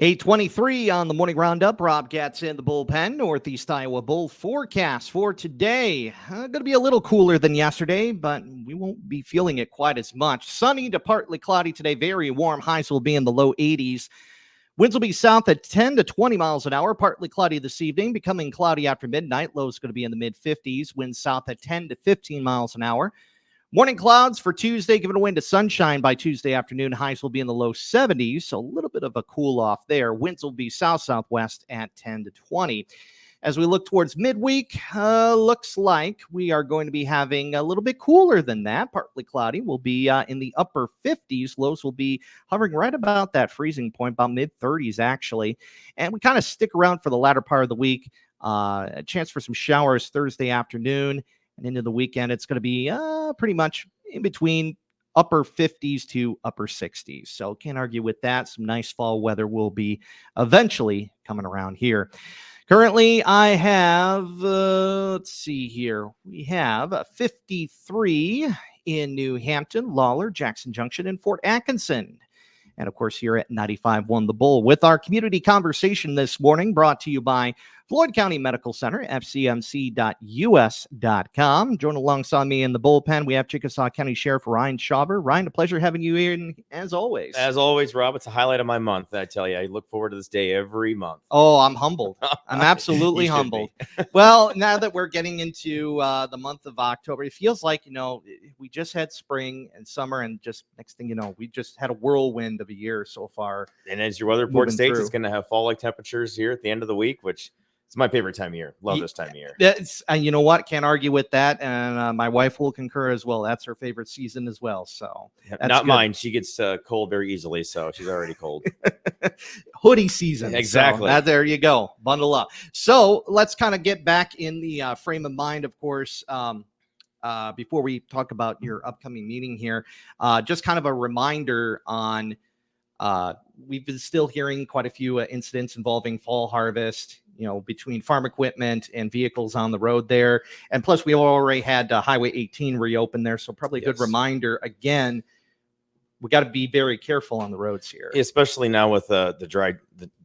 8:23 on the morning roundup. Rob Getz in the bullpen. Northeast Iowa Bull forecast for today. Going to be a little cooler than yesterday, but we won't be feeling it quite as much. Sunny to partly cloudy today. Very warm. Highs will be in the low 80s. Winds will be south at 10 to 20 miles an hour. Partly cloudy this evening, becoming cloudy after midnight. Low is going to be in the mid-50s. Winds south at 10 to 15 miles an hour. Morning clouds for Tuesday, giving way to sunshine by Tuesday afternoon. Highs will be in the low 70s, so a little bit of a cool off there. Winds will be south-southwest at 10 to 20. As we look towards midweek, looks like we are going to be having a little bit cooler than that. Partly cloudy. We'll be in the upper 50s. Lows will be hovering right about that freezing point, about mid-30s actually. And we kind of stick around for the latter part of the week. A chance for some showers Thursday afternoon. And into the weekend, it's going to be pretty much in between upper 50s to upper 60s. So can't argue with that. Some nice fall weather will be eventually coming around here. Currently, I have, let's see here. We have 53 in New Hampton, Lawler, Jackson Junction, and Fort Atkinson. And, of course, here at 95.1 The Bull with our community conversation this morning brought to you by Floyd County Medical Center, fcmc.us.com. Join alongside me in the bullpen, we have Chickasaw County Sheriff Ryan Shawver. Ryan, a pleasure having you here, as always. As always, Rob, it's a highlight of my month, I tell you. I look forward to this day every month. Oh, I'm humbled. I'm absolutely humbled. Well, now that we're getting into the month of October, it feels like, we just had spring and summer, and just next thing you know, we just had a whirlwind of a year so far. And as your weather report states, it's going to have fall-like temperatures here at the end of the week, which it's my favorite time of year. Love this time of year. You know what? Can't argue with that. And my wife will concur as well. That's her favorite season as well. So not good. Mine. She gets cold very easily. So she's already cold. Hoodie season. Exactly. So, there you go. Bundle up. So let's kind of get back in the frame of mind, of course. Before we talk about your upcoming meeting here, just kind of a reminder on we've been still hearing quite a few incidents involving fall harvest, between farm equipment and vehicles on the road there. And plus, we already had Highway 18 reopen there. So probably a good reminder. Again, we got to be very careful on the roads here. Especially now with the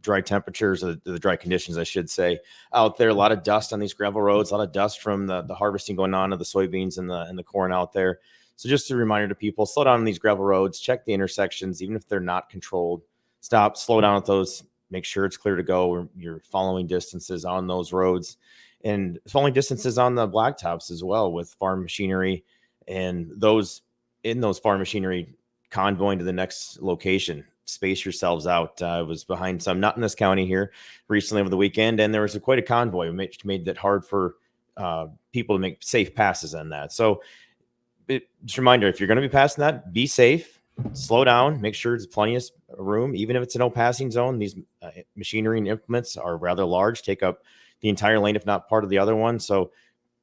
dry temperatures, the dry conditions, I should say, out there. A lot of dust on these gravel roads, a lot of dust from the harvesting going on of the soybeans and the corn out there. So just a reminder to people, slow down on these gravel roads, check the intersections, even if they're not controlled. Stop, slow down at those, make sure it's clear to go. You're following distances on those roads and following distances on the blacktops as well with farm machinery and those in those farm machinery convoying to the next location. Space yourselves out. I was behind some, not in this county here, recently over the weekend, and there was quite a convoy, which made it hard for people to make safe passes on that. So just a reminder, if you're going to be passing that, be safe. Slow down, make sure there's plenty of room. Even if it's a no passing zone, these machinery and implements are rather large, take up the entire lane, if not part of the other one. So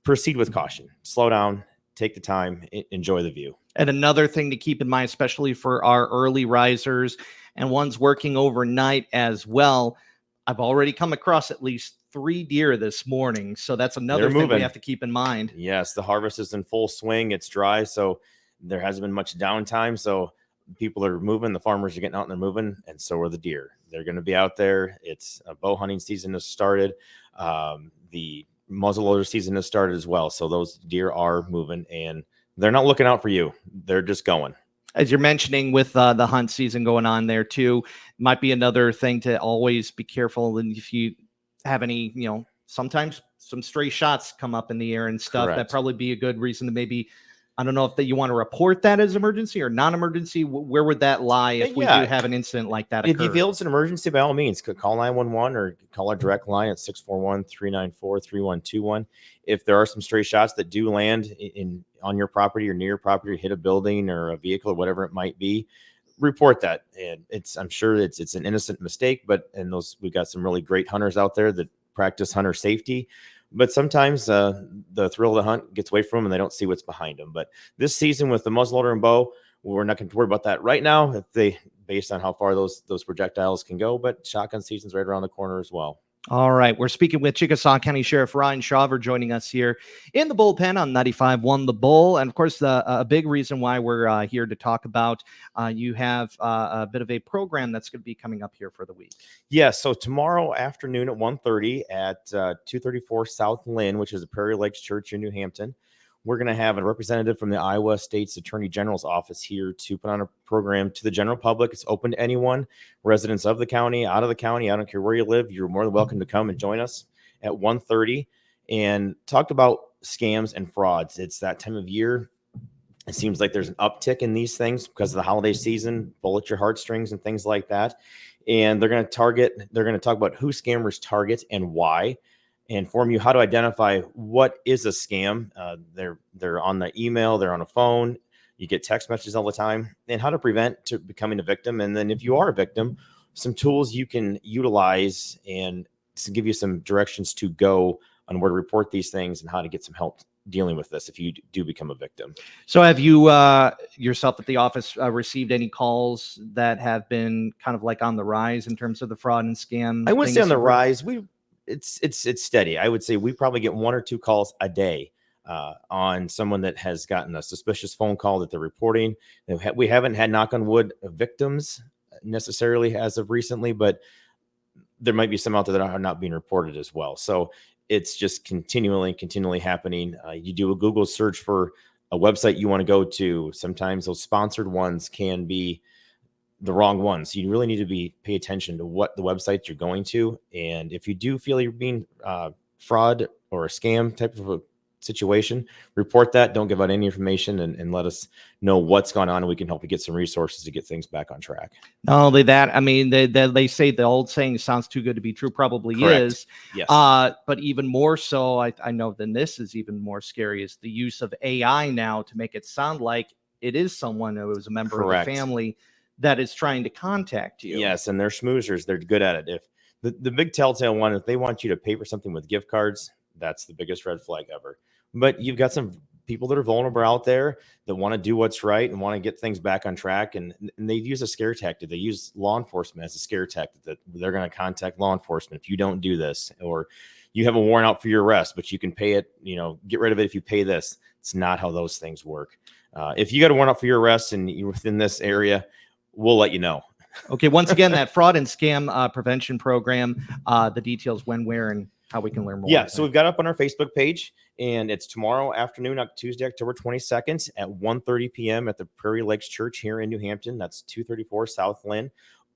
proceed with caution, slow down, take the time, enjoy the view. And another thing to keep in mind, especially for our early risers and ones working overnight as well, I've already come across at least 3 deer this morning. So that's another thing we have to keep in mind. Yes, the harvest is in full swing. It's dry, so there hasn't been much downtime. So people are moving, the farmers are getting out and they're moving, and so are the deer. They're going to be out there. It's a bow hunting season has started. The muzzleloader season has started as well. So those deer are moving, and they're not looking out for you. They're just going. As you're mentioning with the hunt season going on there too, might be another thing to always be careful. And if you have any, sometimes some stray shots come up in the air and stuff, that'd probably be a good reason to maybe, I don't know if you want to report that as emergency or non-emergency. Where would that lie if we do have an incident like that occur? If you feel it's an emergency, by all means, call 911 or call our direct line at 641-394-3121. If there are some stray shots that do land on your property or near your property, or hit a building or a vehicle or whatever it might be, report that. And I'm sure it's an innocent mistake, but we've got some really great hunters out there that practice hunter safety. But sometimes the thrill of the hunt gets away from them and they don't see what's behind them. But this season with the muzzleloader and bow, we're not going to worry about that right now, based on how far those projectiles can go. But shotgun season's right around the corner as well. All right. We're speaking with Chickasaw County Sheriff Ryan Shawver joining us here in the bullpen on 95.1 The Bull. And of course, a big reason why we're here to talk about you have a bit of a program that's going to be coming up here for the week. Yeah, so tomorrow afternoon at 1:30 at 234 South Lynn, which is the Prairie Lakes Church in New Hampton, we're going to have a representative from the Iowa State's Attorney General's office here to put on a program to the general public. It's open to anyone, residents of the county, out of the county. I don't care where you live. You're more than welcome to come and join us at 1:30 and talk about scams and frauds. It's that time of year. It seems like there's an uptick in these things because of the holiday season, pull at your heartstrings and things like that. And they're going to talk about who scammers target and why, and inform you how to identify what is a scam. They're on the email, they're on a phone, you get text messages all the time, and how to prevent to becoming a victim. And then if you are a victim, some tools you can utilize and to give you some directions to go on where to report these things and how to get some help dealing with this if you do become a victim. So have you yourself at the office received any calls that have been kind of like on the rise in terms of the fraud and scam? I wouldn't say things on the that we're- rise. It's steady. I would say we probably get 1 or 2 calls a day on someone that has gotten a suspicious phone call that they're reporting. We haven't had, knock on wood, victims necessarily as of recently, but there might be some out there that are not being reported as well. So it's just continually happening. You do a Google search for a website you want to go to. Sometimes those sponsored ones can be the wrong ones. You really need to pay attention to what the websites you're going to. And if you do feel you're being fraud or a scam type of a situation, report that. Don't give out any information and let us know what's going on, and we can help you get some resources to get things back on track. Not only that, I mean, they say the old saying sounds too good to be true, probably Correct. is. Yes. But even more so, I know than this is even more scary is the use of AI now to make it sound like it is someone who is a member Correct. of the family that is trying to contact you. Yes, and they're schmoozers. They're good at it. If the big telltale one, if they want you to pay for something with gift cards, that's the biggest red flag ever. But you've got some people that are vulnerable out there that want to do what's right and want to get things back on track. And they use a scare tactic. They use law enforcement as a scare tactic that they're going to contact law enforcement if you don't do this, or you have a warrant out for your arrest, but you can pay it, get rid of it if you pay this. It's not how those things work. If you got a warrant out for your arrest and you're within this area, we'll let you know. Okay. Once again, that fraud and scam prevention program, the details when, where, and how we can learn more. Yeah, so we've got up on our Facebook page, and it's tomorrow afternoon, Tuesday, October 22nd at 1:30 p.m. at the Prairie Lakes Church here in New Hampton. That's 234 South Lynn.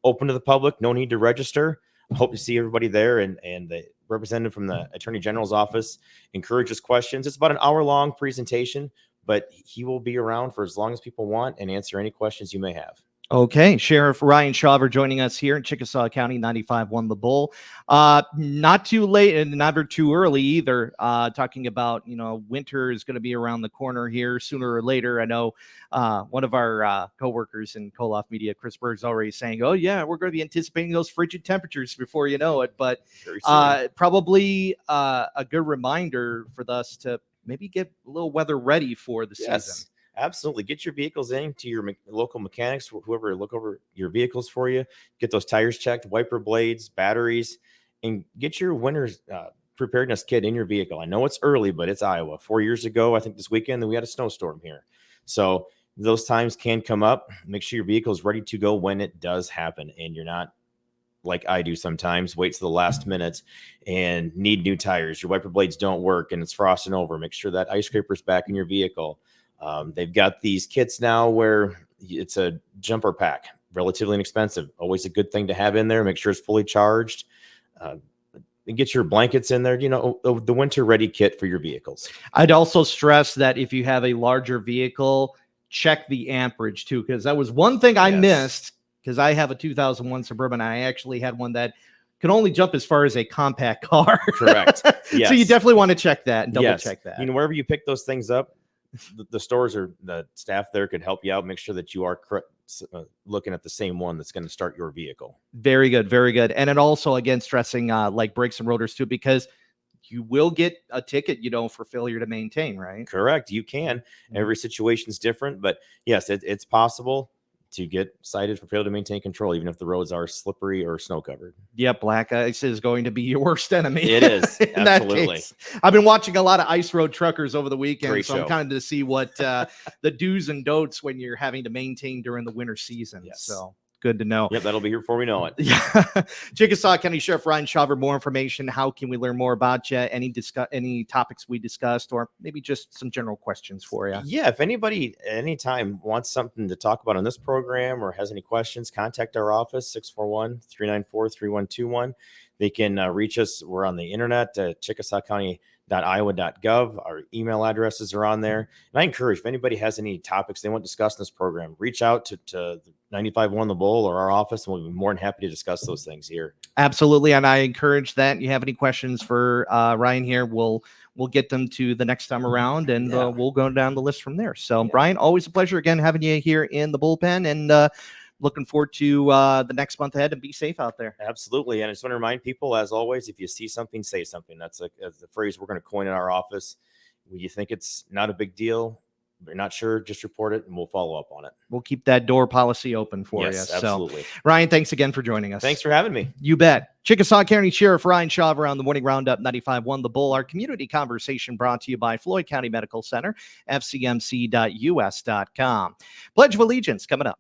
Open to the public, no need to register. I hope to see everybody there, and the representative from the Attorney General's office encourages questions. It's about an hour-long presentation, but he will be around for as long as people want and answer any questions you may have. Okay, Sheriff Ryan Shawver joining us here in Chickasaw County, 95.1 The Bull. Not too late and never too early either. Talking about, winter is going to be around the corner here sooner or later. I know one of our coworkers in Koloff Media, Chris Berg's already saying, oh, yeah, we're going to be anticipating those frigid temperatures before you know it. But probably a good reminder for us to maybe get a little weather ready for the season. Absolutely. Get your vehicles into your local mechanics, whoever look over your vehicles for you. Get those tires checked, wiper blades, batteries, and get your winter's preparedness kit in your vehicle. I know it's early, but it's Iowa. 4 years ago, I think this weekend, we had a snowstorm here. So those times can come up. Make sure your vehicle is ready to go when it does happen, and you're not like I do sometimes, wait to the last minute and need new tires. Your wiper blades don't work and it's frosting over. Make sure that ice scraper's back in your vehicle. They've got these kits now where it's a jumper pack, relatively inexpensive. Always a good thing to have in there. Make sure it's fully charged. And get your blankets in there, the winter ready kit for your vehicles. I'd also stress that if you have a larger vehicle, check the amperage too, because that was one thing I missed, because I have a 2001 Suburban. I actually had one that can only jump as far as a compact car. Correct. Yes. So you definitely want to check that and double check that. Wherever you pick those things up, the stores or the staff there could help you out. Make sure that you are looking at the same one that's going to start your vehicle. Very good. Very good. And it also, again, stressing like brakes and rotors too, because you will get a ticket, for failure to maintain, right? Correct. You can. Every situation is different, but yes, it's possible. to get cited for failure to maintain control, even if the roads are slippery or snow covered. Yep, black ice is going to be your worst enemy. It is, in absolutely. That case. I've been watching a lot of Ice Road Truckers over the weekend, Great so I'm show. kind of to see what the do's and don'ts when you're having to maintain during the winter season. Yes. So good to know. Yep, that'll be here before we know it. Yeah. Chickasaw County Sheriff Ryan Shawver, more information. How can we learn more about you? Any topics we discussed, or maybe just some general questions for you? Yeah, if anybody anytime wants something to talk about on this program or has any questions, contact our office, 641-394-3121. They can reach us. We're on the internet at chickasawcounty.iowa.gov. Our email addresses are on there. And I encourage, if anybody has any topics they want discussed in this program, reach out to the 95.1 The Bull or our office, and we'll be more than happy to discuss those things here. Absolutely. And I encourage that. You have any questions for Ryan here, we'll get them to the next time around, and we'll go down the list from there. So, Brian, always a pleasure again having you here in the bullpen, and looking forward to the next month ahead, and be safe out there. Absolutely. And I just want to remind people, as always, if you see something, say something. That's the phrase we're going to coin in our office. When you think it's not a big deal, but you're not sure, just report it and we'll follow up on it. We'll keep that door policy open for you. Absolutely. So, Ryan, thanks again for joining us. Thanks for having me. You bet. Chickasaw County Sheriff Ryan Shawver on the Morning Roundup 95.1 The Bull. Our community conversation brought to you by Floyd County Medical Center, fcmc.us.com. Pledge of Allegiance coming up.